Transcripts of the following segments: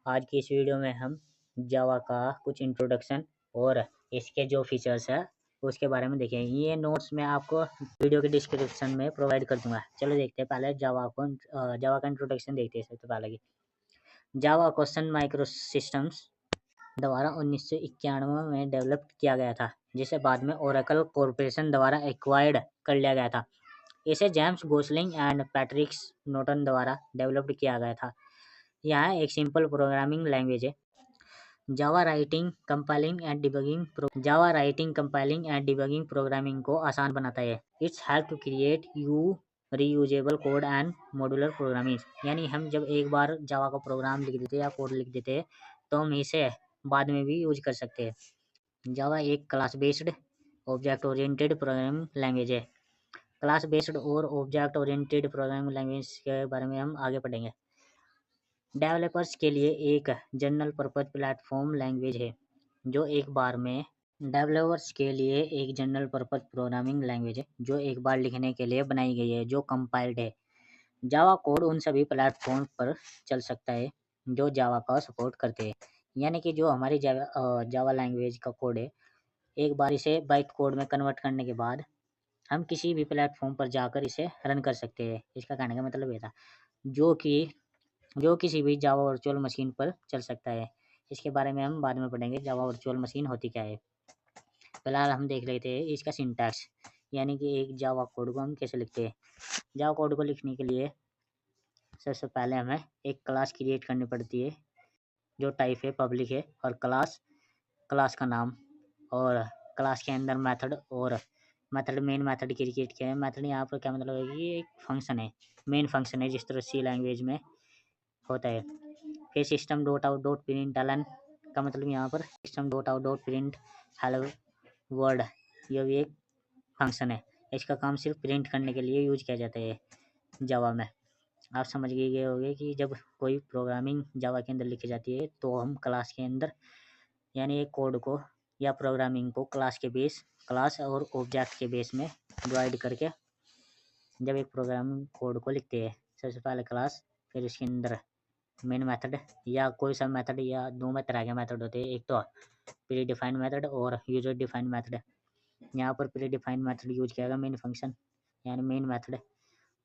आज की इस वीडियो में हम जावा का कुछ इंट्रोडक्शन और इसके जो फीचर्स है उसके बारे में देखेंगे। ये नोट्स मैं आपको वीडियो के डिस्क्रिप्शन में प्रोवाइड कर दूंगा। चलो देखते हैं, पहले जावा का इंट्रोडक्शन देखते हैं। सबसे पहले की जावा को सन माइक्रो सिस्टम्स द्वारा 1991 में डेवलप किया गया था, जिसे बाद में ओरेकल कॉरपोरेशन द्वारा एक्वायर्ड कर लिया गया था। इसे जेम्स गोसलिंग एंड पैट्रिक नोटन द्वारा डेवलप्ड किया गया था। यह एक सिंपल प्रोग्रामिंग लैंग्वेज है। Java writing, compiling and debugging programming को आसान बनाता है। It's help to create reusable code and modular programming. यानी हम जब एक बार जावा का प्रोग्राम लिख देते या कोड लिख देते हैं तो हम इसे बाद में भी यूज कर सकते हैं। जावा एक class based object oriented programming language है। क्लास बेस्ड और ऑब्जेक्ट ओरिएंटेड प्रोग्रामिंग लैंग्वेज के बारे में हम आगे पढ़ेंगे। डेवलपर्स के लिए एक जनरल पर्पज प्लेटफॉर्म लैंग्वेज है जो एक बार में डेवलपर्स के लिए एक जनरल पर्पज प्रोग्रामिंग लैंग्वेज है जो एक बार लिखने के लिए बनाई गई है, जो कंपाइल्ड है। जावा कोड उन सभी प्लेटफॉर्म पर चल सकता है जो जावा का सपोर्ट करते हैं। यानी कि जो हमारी जावा लैंग्वेज का कोड है, एक बार इसे बाइट कोड में कन्वर्ट करने के बाद हम किसी भी प्लेटफॉर्म पर जाकर इसे रन कर सकते हैं। इसका कहने का मतलब ये था जो किसी भी जावा वर्चुअल मशीन पर चल सकता है। इसके बारे में हम बाद में पढ़ेंगे, जावा वर्चुअल मशीन होती क्या है। फिलहाल हम देख लेते हैं इसका सिंटैक्स, यानी कि एक जावा कोड को हम कैसे लिखते हैं। जावा कोड को लिखने के लिए सबसे पहले हमें एक क्लास क्रिएट करनी पड़ती है जो टाइप है पब्लिक है, और क्लास का नाम, और क्लास के अंदर मेथड, और मेन मेथड क्रिएट किया है। मेथड यहाँ पर क्या मतलब है कि ये एक फंक्शन है, मेन फंक्शन है, जिस तरह सी लैंग्वेज में होता है। फिर system dot out dot print L N का मतलब यहाँ पर system dot out dot print hello word, ये भी एक फंक्शन है। इसका काम सिर्फ प्रिंट करने के लिए यूज किया जाता है जावा में। आप समझ गए होंगे कि जब कोई प्रोग्रामिंग जावा के अंदर लिखी जाती है तो हम क्लास के अंदर, यानी एक कोड को या प्रोग्रामिंग को क्लास और ऑब्जेक्ट के बेस में डिवाइड करके जब एक प्रोग्रामिंग कोड को लिखते हैं, सबसे पहले क्लास, फिर उसके अंदर मेन मेथड या कोई सा मेथड, या दो में तरह के मेथड होते हैं, एक तो प्री डिफाइंड मेथड और यूजर डिफाइंड मेथड। यहाँ पर प्री डिफाइंड मेथड यूज किया गया मेन फंक्शन यानी मेन मेथड,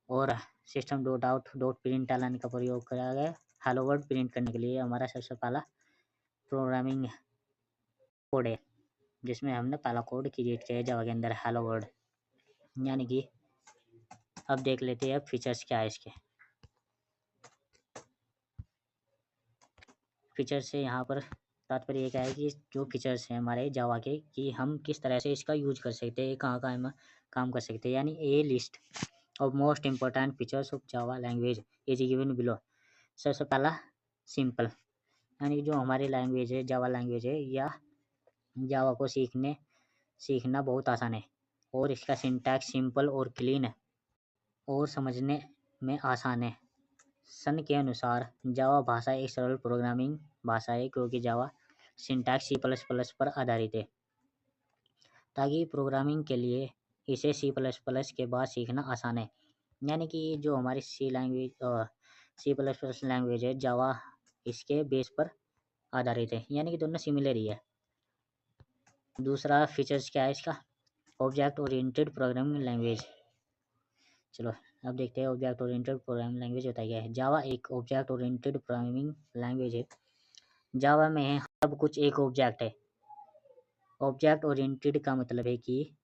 और system dot out dot print L N का प्रयोग किया गया हेलो वर्ड प्रिंट करने के लिए। हमारा सबसे पहला प्रोग्रामिंग कोड है जिसमें हमने पहला कोड क्रिएट किया है जावा के अंदर, हेलो वर्ड। यानी कि अब देख लेते हैं फीचर्स क्या है इसके। फीचर्स से यहाँ पर तात्पर्य ये क्या है कि जो फीचर्स हैं हमारे जावा के, कि हम किस तरह से इसका यूज कर सकते हैं, कहाँ कहाँ हम काम कर सकते हैं। यानी a list of most important features of Java language is given below. सबसे पहला सिंपल, यानी जो हमारी लैंग्वेज है, जावा लैंग्वेज है, या जावा को सीखना बहुत आसान है, और इसका सिंटैक्स सिंपल और क्लीन है और समझने में आसान है। सन के अनुसार जावा भाषा एक सरल प्रोग्रामिंग भाषा है क्योंकि जावा सिंटैक्स C++ पर आधारित है, ताकि प्रोग्रामिंग के लिए इसे C++ के बाद सीखना आसान है। यानी कि जो हमारी C++ लैंग्वेज है, जावा इसके बेस पर आधारित है, यानी कि दोनों सिमिलर ही है। दूसरा फीचर्स क्या है इसका, ऑब्जेक्ट ओरिएंटेड प्रोग्रामिंग लैंग्वेज। चलो अब देखते हैं ऑब्जेक्ट ओरिएंटेड प्रोग्रामिंग लैंग्वेज होता है क्या है। जावा एक ऑब्जेक्ट ओरिएंटेड प्रोग्रामिंग लैंग्वेज है। जावा में सब कुछ एक ऑब्जेक्ट है। ऑब्जेक्ट ओरिएंटेड का मतलब है कि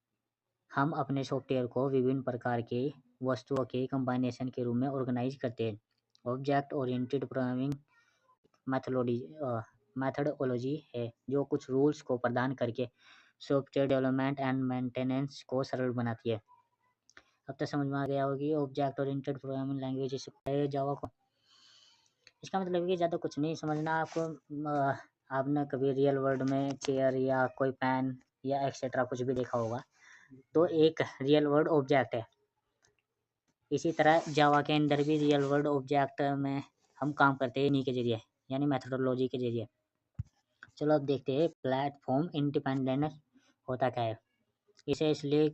हम अपने सॉफ्टवेयर को विभिन्न प्रकार के वस्तुओं के कम्बाइनेशन के रूप में ऑर्गेनाइज करते हैं। ऑब्जेक्ट ओरिएंटेड प्रोग्रामिंग मैथडोलॉजी है जो कुछ रूल्स को प्रदान करके सॉफ्टवेयर डेवलपमेंट एंड मेंटेनेंस को सरल बनाती है। अब तक समझ में आ गया होगी ऑब्जेक्ट ओरिएंटेड प्रोग्रामिंग लैंग्वेज है जावा को। इसका मतलब है कि ज़्यादा कुछ नहीं समझना आपको। आपने कभी रियल वर्ल्ड में चेयर या कोई पेन या एक्सेट्रा कुछ भी देखा होगा, तो एक रियल वर्ल्ड ऑब्जेक्ट है। इसी तरह जावा के अंदर भी रियल वर्ल्ड ऑब्जेक्ट में हम काम करते हैं इन्हीं के जरिए, यानी मेथडोलॉजी के जरिए। चलो अब देखते हैं प्लेटफॉर्म इंडिपेंडेंस होता क्या है। इसे इसलिए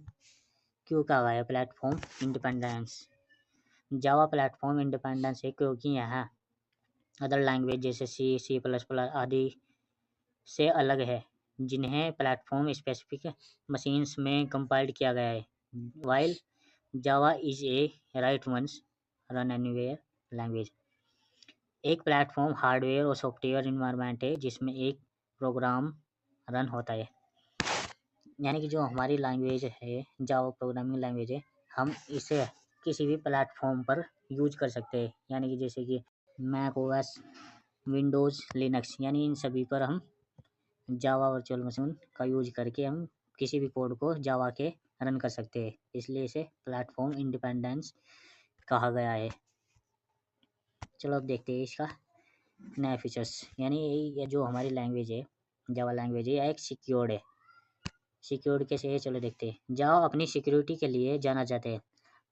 क्यों कहा गया है platform independence. Java platform independence है क्योंकि यहाँ अदर लैंग्वेज जैसे C++ आदि से अलग है, जिन्हें प्लेटफॉर्म स्पेसिफिक मशीन्स में कंपाइल्ड किया गया है। While Java is a write once run anywhere language एक प्लेटफॉर्म हार्डवेयर और सॉफ्टवेयर इन्वायरमेंट है जिसमें एक प्रोग्राम रन होता है। यानी कि जो हमारी लैंग्वेज है, जावा प्रोग्रामिंग लैंग्वेज है, हम इसे किसी भी प्लेटफॉर्म पर यूज कर सकते हैं। यानी कि जैसे कि मैक ओएस, विंडोज़, लिनक्स, यानी इन सभी पर हम जावा वर्चुअल मशीन का यूज करके हम किसी भी कोड को जावा के रन कर सकते हैं। इसलिए इसे प्लेटफॉर्म इंडिपेंडेंस कहा गया है। चलो अब देखते हैं इसका नया फीचर्स। यानी ये जो हमारी लैंग्वेज है, जावा लैंग्वेज है, एक सिक्योर्ड है। सिक्योर्ड कैसे है, चलो देखते हैं। जावा अपनी सिक्योरिटी के लिए जाना जाता है।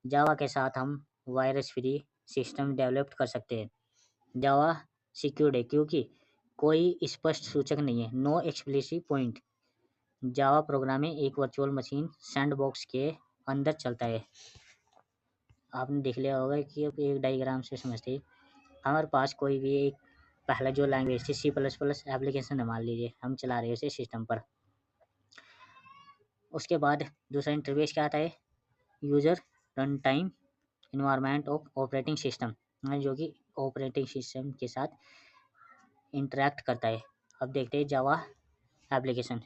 जावा के साथ हम वायरस फ्री सिस्टम डेवलप कर सकते हैं। जावा सिक्योर्ड है क्योंकि कोई स्पष्ट सूचक नहीं है, no explicit point. Java programming एक वर्चुअल मशीन सैंडबॉक्स के अंदर चलता है। आपने देख लिया होगा कि अब एक डायग्राम से समझते हैं। हमारे पास कोई भी एक पहला जो लैंग्वेज थी C++ एप्लीकेशन है, मान लीजिए हम चला रहे हैं उसे सिस्टम पर। उसके बाद दूसरा इंटरफेस क्या आता है, user run time environment of operating system, जो कि ऑपरेटिंग सिस्टम के साथ इंटरेक्ट करता है। अब देखते हैं जावा एप्लीकेशन।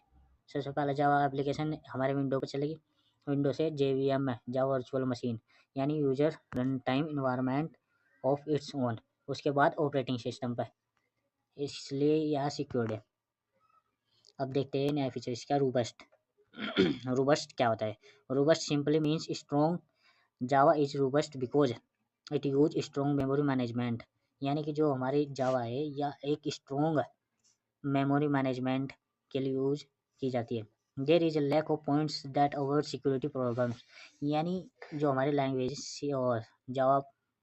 सबसे पहले जावा एप्लीकेशन हमारे विंडो पर चलेगी। विंडो से JVM है, जावा वर्चुअल मशीन, यानी user run time environment of its own. उसके बाद ऑपरेटिंग सिस्टम पर, इसलिए यह सिक्योर्ड है। अब देखते हैं नया फीचर इसका, रोबस्ट। रोबस्ट क्या होता है? Robust simply means strong. Java is robust because it use strong memory management. यानी कि जो हमारी जावा है या एक स्ट्रॉन्ग मेमोरी मैनेजमेंट के लिए यूज की जाती है। There is a lack of points that avoid security problems. यानी जो हमारी लैंग्वेज और जावा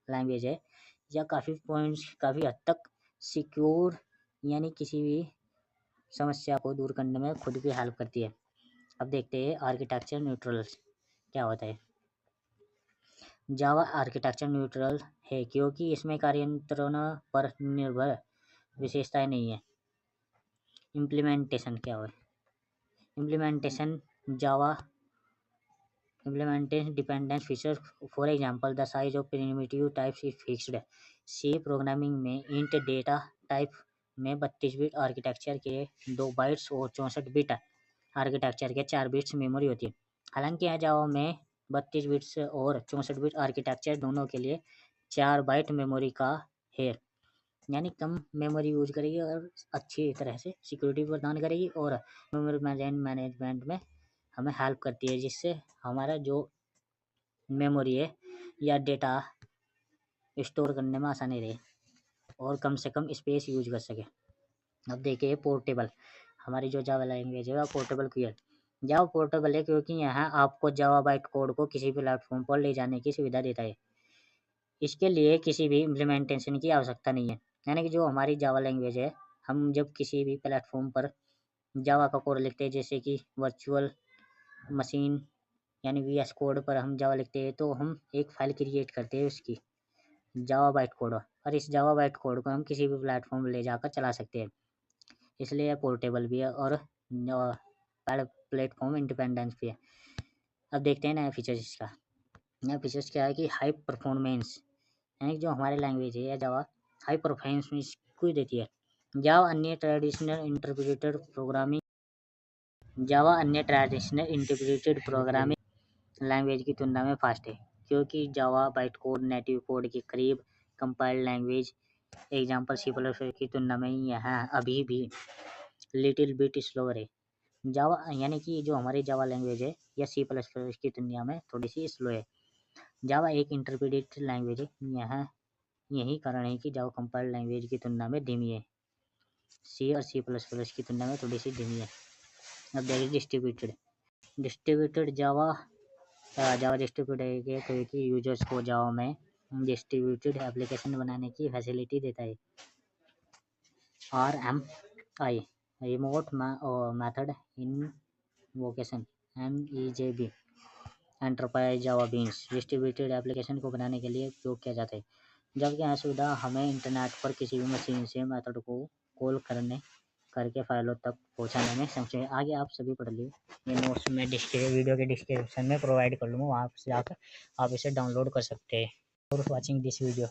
लैंग्वेज है, या काफ़ी पॉइंट्स काफ़ी हद तक सिक्योर, यानी किसी भी समस्या को दूर करने में खुद भी हेल्प करती है। अब देखते हैं आर्किटेक्चर न्यूट्रल क्या होता है। जावा आर्किटेक्चर न्यूट्रल है क्योंकि इसमें कार्यान्वयन पर निर्भर विशेषताएं नहीं है। इम्प्लीमेंटेशन क्या है? Implementation Java implementation dependence feature, for example the size of primitive types is fixed। C programming में int डेटा टाइप में 32 बिट आर्किटेक्चर के 2 बाइट्स और 64 बिट आर्किटेक्चर के 4 बिट्स मेमोरी होती है। हालांकि यहाँ जावा में 32 बिट्स और 64 बिट आर्किटेक्चर दोनों के लिए 4 बाइट मेमोरी का है, यानी कम मेमोरी यूज करेगी और अच्छी तरह से सिक्योरिटी प्रदान करेगी और मेमोरी मैनेजमेंट में हमें हेल्प करती है, जिससे हमारा जो मेमोरी है या डेटा स्टोर करने में आसानी रहे और कम से कम स्पेस यूज कर सके। अब देखिए पोर्टेबल। हमारी जो जावा लैंग्वेज है वह पोर्टेबल क्यों है? जावा पोर्टेबल है क्योंकि यहाँ आपको जावा बाइट कोड को किसी भी प्लेटफॉर्म पर ले जाने की सुविधा देता है। इसके लिए किसी भी इम्प्लीमेंटेशन की आवश्यकता नहीं है। यानी कि जो हमारी जावा लैंग्वेज है, हम जब किसी भी प्लेटफॉर्म पर जावा का कोड लिखते हैं, जैसे कि वर्चुअल मशीन यानी VS कोड पर हम जावा लिखते हैं, तो हम एक फाइल क्रिएट करते हैं उसकी, जावा बाइट कोड, और इस जावा बाइट कोड को हम किसी भी प्लेटफॉर्म ले जाकर चला सकते हैं। इसलिए यह पोर्टेबल भी है और प्लेटफॉर्म इंडिपेंडेंस भी है। अब देखते हैं नया फीचर्स इसका। नया फीचर्स क्या है कि हाई परफॉर्मेंस, यानी जो हमारी लैंग्वेज है या जावा हाई परफॉर्मेंस को देती है। जावा अन्य ट्रेडिशनल इंटरप्रेटेड प्रोग्रामिंग लैंग्वेज की तुलना में फास्ट है, क्योंकि जावा बाइट कोड नेटिव कोड के करीब कंपाइल्ड लैंग्वेज एग्जाम्पल C++ की तुलना में यहाँ अभी भी लिटिल बिट स्लोअर है। जावा यानी कि जो हमारी जावा लैंग्वेज है या C++ की तुलना में थोड़ी सी स्लो है। जावा एक इंटरप्रेटेड लैंग्वेज है, यहाँ यही कारण है कि जावा कंपाइल्ड लैंग्वेज की तुलना में धीमी है। C और C++ की तुलना में थोड़ी सी धीमी है। अब देखिए डिस्ट्रीब्यूटेड जावा डिस्ट्रीब्यूटेड है क्योंकि यूजर्स को जावा में डिस्ट्रीब्यूटेड एप्लीकेशन बनाने की फैसिलिटी देता है। RMI remote method invocation, MEJB enterprise Java beans distributed application को बनाने के लिए उपयोग किया जाता है। जबकि यह सुविधा हमें इंटरनेट पर किसी भी मशीन से मेथड को कॉल करके फाइलों तक पहुंचाने में सक्षम है। आगे आप सभी पढ़ लीजिए, ये नोट्स में वीडियो के डिस्क्रिप्शन में प्रोवाइड कर लूँगा, वहाँ से जाकर आप इसे डाउनलोड कर सकते हैं। For watching this video.